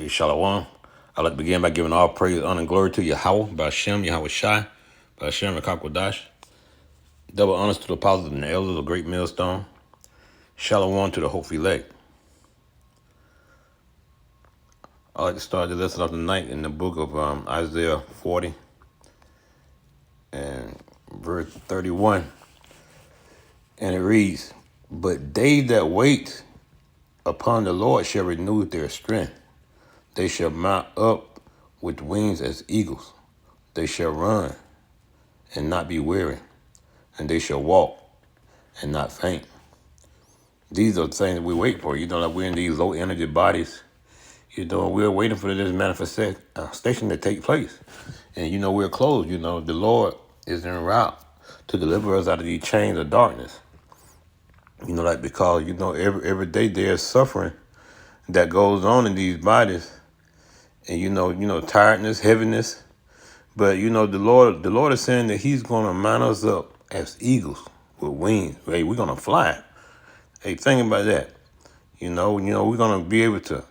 Hey, Shalom. I'd like to begin by giving all praise, honor, and glory to Yahweh, Bashem, Yahweh Shai, Bashem, Rakakwadash. Double honors to the apostles and the elders of the great millstone. Shalom to the hopeful elect. I'd like to start the lesson of the night in the book of Isaiah 40 and verse 31. And it reads, "But they that wait upon the Lord shall renew their strength. They shall mount up with wings as eagles. They shall run and not be weary, and they shall walk and not faint." These are the things that we wait for. Like we're in these low energy bodies. We're waiting for this manifestation to take place. And we're closed. The Lord is en route to deliver us out of these chains of darkness. Because every day there's suffering that goes on in these bodies. And tiredness, heaviness. But the Lord is saying that He's gonna mount us up as eagles with wings. Hey, we're gonna fly. Hey, think about that. We're gonna be able to,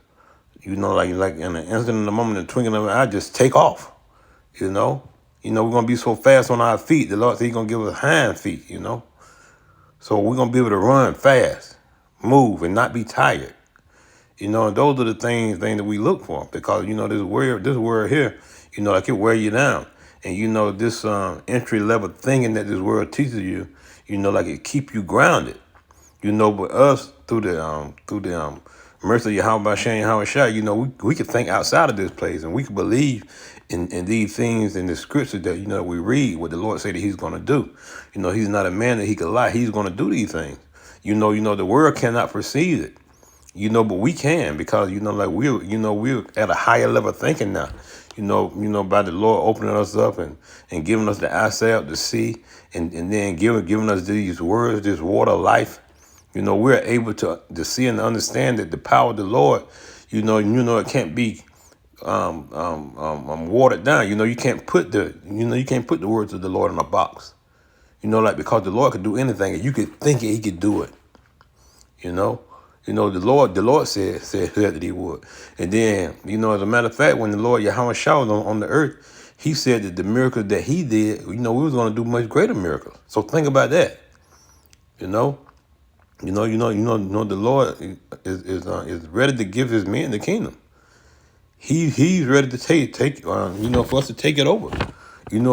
like in an instant, in the moment, in the twinkling of an eye, just take off. We're gonna be so fast on our feet. The Lord said He's gonna give us hind feet. So we're gonna be able to run fast, move, and not be tired. And those are the things that we look for, because this word here, like it wear you down. And this entry level thinking that this world teaches you, like it keep you grounded. But us through the mercy of Yahweh Bashem, Yahweh Shai, we can think outside of this place, and we can believe in these things in the scriptures that we read what the Lord said that He's gonna do. He's not a man that He could lie. He's gonna do these things. The world cannot perceive it. But we can, because we're at a higher level of thinking now. By the Lord opening us up and giving us the eyesight to see, and then giving us these words, this water of life. We're able to see and understand that the power of the Lord, it can't be watered down. You can't put the words of the Lord in a box. Because the Lord could do anything, and you could think He could do it. The Lord said that He would. And then, as a matter of fact, when the Lord Yahweh Shai was on the earth, He said that the miracles that He did, we was going to do much greater miracles. So think about that. The Lord is ready to give His men the kingdom. He's ready to take for us to take it over. And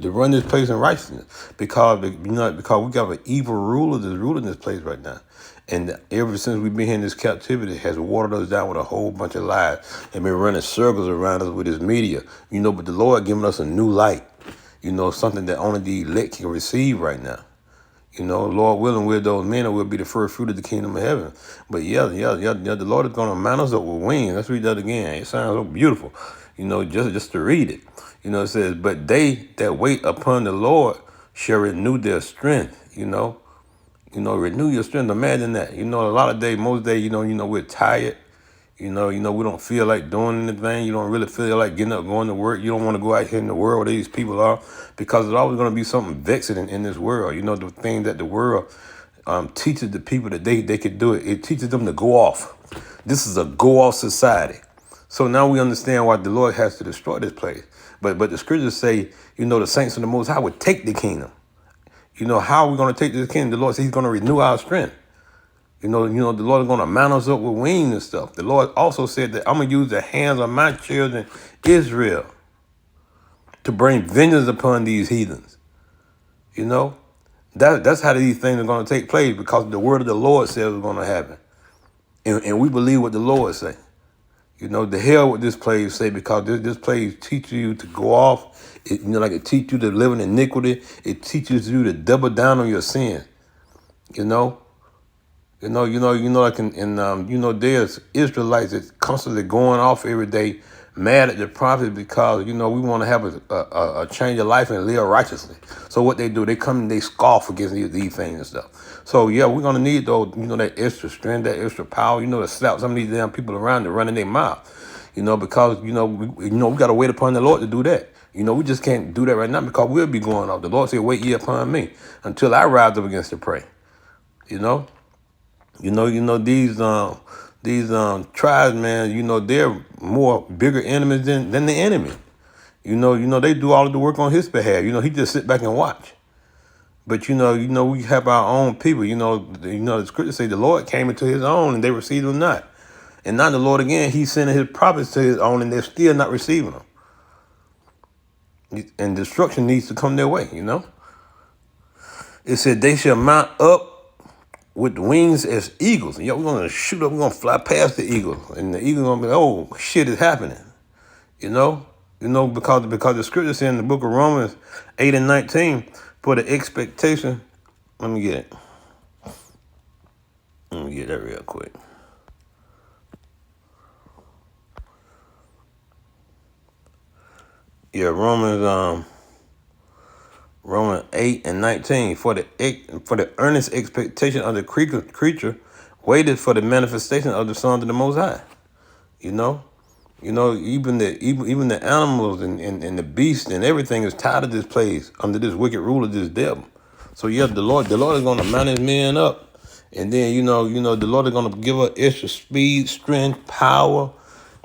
to run this place in righteousness, because we got an evil ruler that's ruling this place right now. And ever since we've been here in this captivity, it has watered us down with a whole bunch of lies and been running circles around us with His media. But the Lord giving us a new light. Something that only the elect can receive right now. Lord willing, we're those men, and we'll be the first fruit of the kingdom of heaven. But the Lord is going to mount us up with wings. Let's read that again. It sounds so beautiful. Just to read it. It says, "But they that wait upon the Lord shall renew their strength." Renew your strength. Imagine that. A lot of days, most days, we're tired. We don't feel like doing anything. You don't really feel like getting up, going to work. You don't want to go out here in the world where these people are, because there's always going to be something vexing in this world. The thing that the world teaches the people that they could do it. It teaches them to go off. This is a go-off society. So now we understand why the Lord has to destroy this place. But the scriptures say, the saints of the Most High would take the kingdom. How are we going to take this kingdom? The Lord says He's going to renew our strength. The Lord is going to mount us up with wings and stuff. The Lord also said that I'm going to use the hands of my children, Israel, to bring vengeance upon these heathens. That's how these things are going to take place, because the word of the Lord says it's going to happen. And we believe what the Lord say. The hell with this place say, because this place teaches you to go off. It teaches you to live in iniquity. It teaches you to double down on your sin. Like there's Israelites that constantly going off every day, mad at the prophet, because we want to have a change of life and live righteously. So what they do, they come and they scoff against these things and stuff. So we're gonna need those, that extra strength, that extra power, to slap some of these damn people around and running their mouth. Because we gotta wait upon the Lord to do that. We just can't do that right now, because we'll be going off. The Lord said, "Wait ye upon me until I rise up against the prey." These these tribes, man, they're more bigger enemies than the enemy. They do all of the work on his behalf. He just sit back and watch. But we have our own people. The scriptures say the Lord came into his own and they received him not. And now the Lord again, he's sending his prophets to his own and they're still not receiving them. And destruction needs to come their way, It said they shall mount up with wings as eagles. We're gonna shoot up, we're gonna fly past the eagle. And the eagle gonna be like, oh, shit is happening. Because the scripture said in the book of Romans 8 and 19, for the expectation. Let me get it. Let me get that real quick. Yeah, Romans 8 and 19. For the earnest expectation of the creature waited for the manifestation of the Son of the Most High. Even the animals and the beasts and everything is tired of this place under this wicked rule of this devil. So yeah, the Lord is gonna mount his men up. And then the Lord is gonna give us extra speed, strength, power,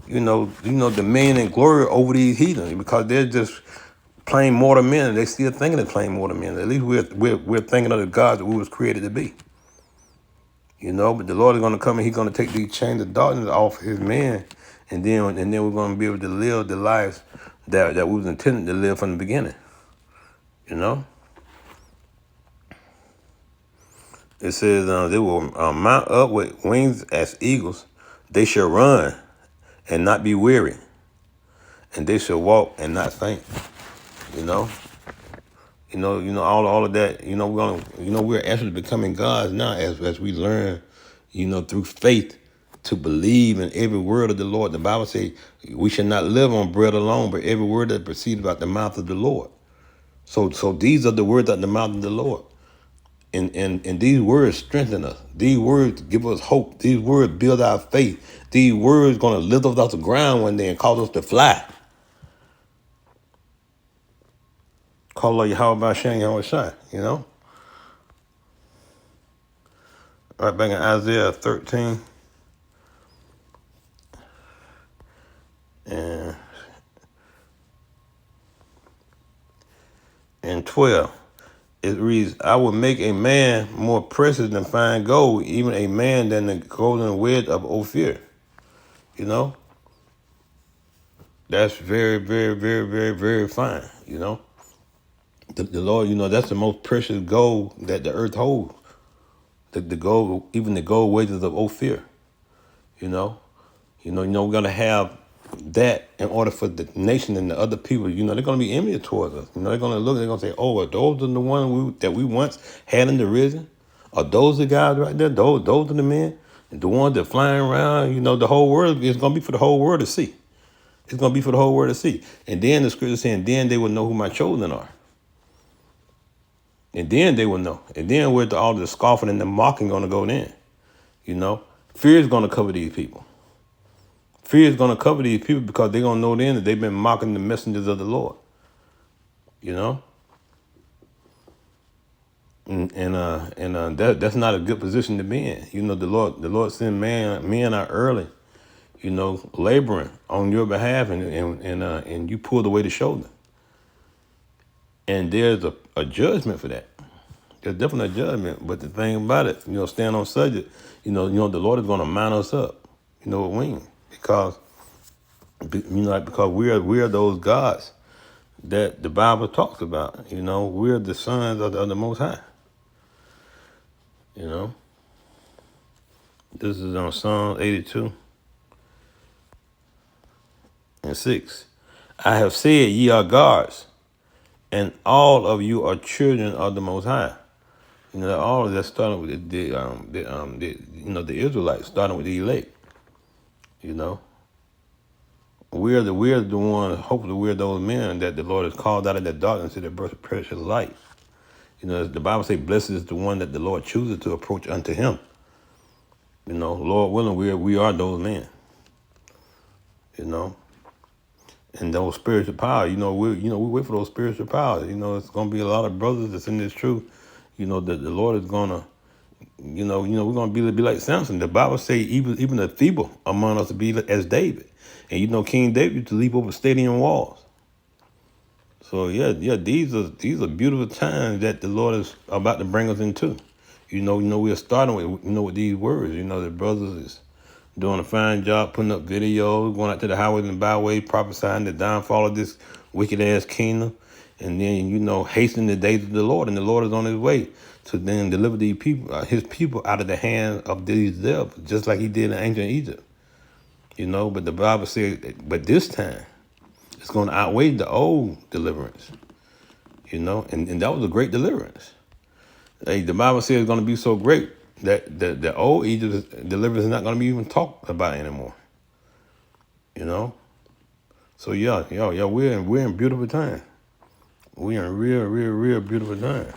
dominion and glory over these heathens because they're just plain mortal men and they still thinking of plain mortal men. At least we're thinking of the God that we was created to be. But the Lord is gonna come and he's gonna take these chains of darkness off his men, and then we're gonna be able to live the lives that we was intended to live from the beginning. It says they will mount up with wings as eagles. They shall run and not be weary, and they shall walk and not faint. All of that. We're actually becoming gods now as we learn, through faith to believe in every word of the Lord. The Bible says we should not live on bread alone, but every word that proceeds out the mouth of the Lord. So these are the words out the mouth of the Lord. And these words strengthen us. These words give us hope. These words build our faith. These words going to lift us off the ground one day and cause us to fly. Call you how about Shang Yahweh Shai, Right back in Isaiah 13 and 12. It reads, I will make a man more precious than fine gold, even a man than the golden wedge of Ophir. That's very, very, very, very, very fine, The Lord, that's the most precious gold that the earth holds. The gold, even the gold wedges of Ophir. We're gonna have that in order for the nation and the other people, they're gonna be envious towards us. They're gonna say, oh, are those are the ones that we once had in the risen? Are those the guys right there? Those are the men, the ones that flying around. The whole world is gonna be for the whole world to see. It's gonna be for the whole world to see. And then the scripture saying, then they will know who my children are. And then they will know. And then where all the scoffing and the mocking gonna go then. Fear is gonna cover these people. Fear is going to cover these people because they're going to know then that they've been mocking the messengers of the Lord. That's not a good position to be in. The Lord send men out early, laboring on your behalf, and you pulled away the shoulder. And there's a judgment for that. There's definitely a judgment. But the thing about it, stand on subject, the Lord is going to mount us up, with wings. Because we are those gods that the Bible talks about. We're the sons of the Most High. This is on Psalm 82 and 6. I have said, ye are gods, and all of you are children of the Most High. All of that starting with the Israelites, starting with the elect. We're the one, hopefully we're those men that the Lord has called out of that darkness to the birth of precious light. The Bible says, blessed is the one that the Lord chooses to approach unto him. Lord willing, we are those men. And those spiritual power, we wait for those spiritual powers. It's gonna be a lot of brothers that's in this truth, that the Lord is gonna we're gonna be like Samson. The Bible say even the feeble among us to be as David, and King David used to leap over stadium walls. So yeah, these are beautiful times that the Lord is about to bring us into. We're starting with these words. The brothers is doing a fine job putting up videos, going out to the highways and byways, prophesying the downfall of this wicked ass kingdom, and then hastening the days of the Lord, and the Lord is on His way to then deliver these people, His people, out of the hands of these devils, just like He did in ancient Egypt. But the Bible says, but this time it's going to outweigh the old deliverance. And that was a great deliverance. Hey, the Bible says it's going to be so great that the old Egypt deliverance is not going to be even talked about anymore. So yeah, we're in beautiful time. We're in real beautiful time.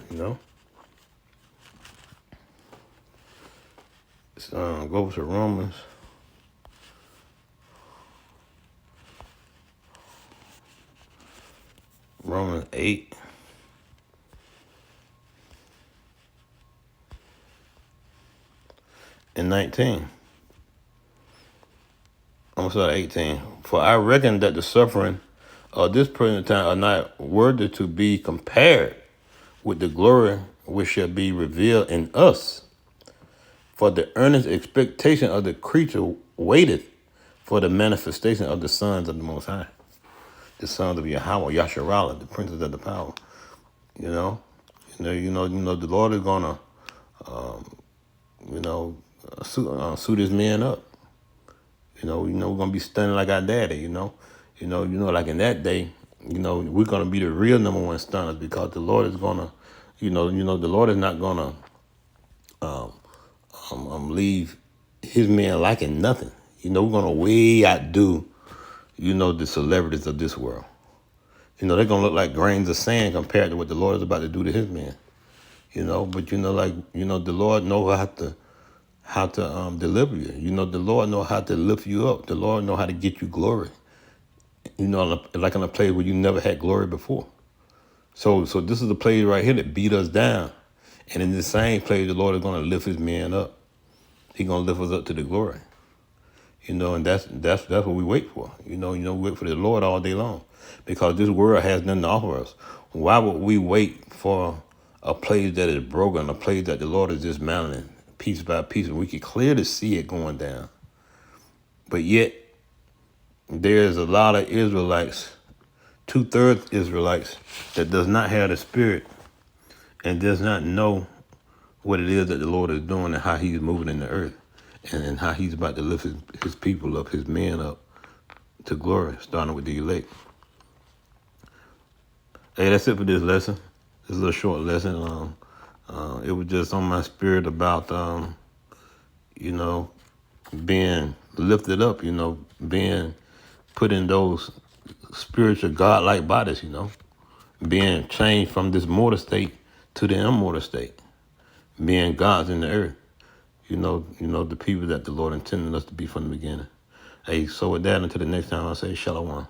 Let's go to Romans 8. And 19. I'm sorry, 18. For I reckon that the suffering of this present time are not worthy to be compared with the glory which shall be revealed in us. For the earnest expectation of the creature waiteth for the manifestation of the sons of the Most High, the sons of Yahweh, Yasharallah, the princes of the power. The Lord is gonna, suit His men up. We're gonna be stunning like our daddy. Like in that day, we're gonna be the real number one stunners, because the Lord is gonna, the Lord is not gonna leave His men lacking nothing. We're gonna way outdo, the celebrities of this world. They're gonna look like grains of sand compared to what the Lord is about to do to His men. But the Lord knows how to deliver you. The Lord know how to lift you up. The Lord know how to get you glory. Like in a place where you never had glory before. So this is the place right here that beat us down. And in the same place, the Lord is going to lift His men up. He's going to lift us up to the glory. And that's what we wait for. We wait for the Lord all day long, because this world has nothing to offer us. Why would we wait for a place that is broken, a place that the Lord is dismantling piece by piece, and we can clearly see it going down? But yet, there's a lot of Israelites, 2/3 Israelites, that does not have the Spirit and does not know what it is that the Lord is doing and how He's moving in the earth, and how He's about to lift his people up, His men up to glory, starting with the elect. Hey, that's it for this lesson. This is a short lesson. It was just on my spirit about, being lifted up, being put in those spiritual God-like bodies, being changed from this mortal state to the immortal state, being gods in the earth, the people that the Lord intended us to be from the beginning. Hey, so with that, until the next time, I say shalom.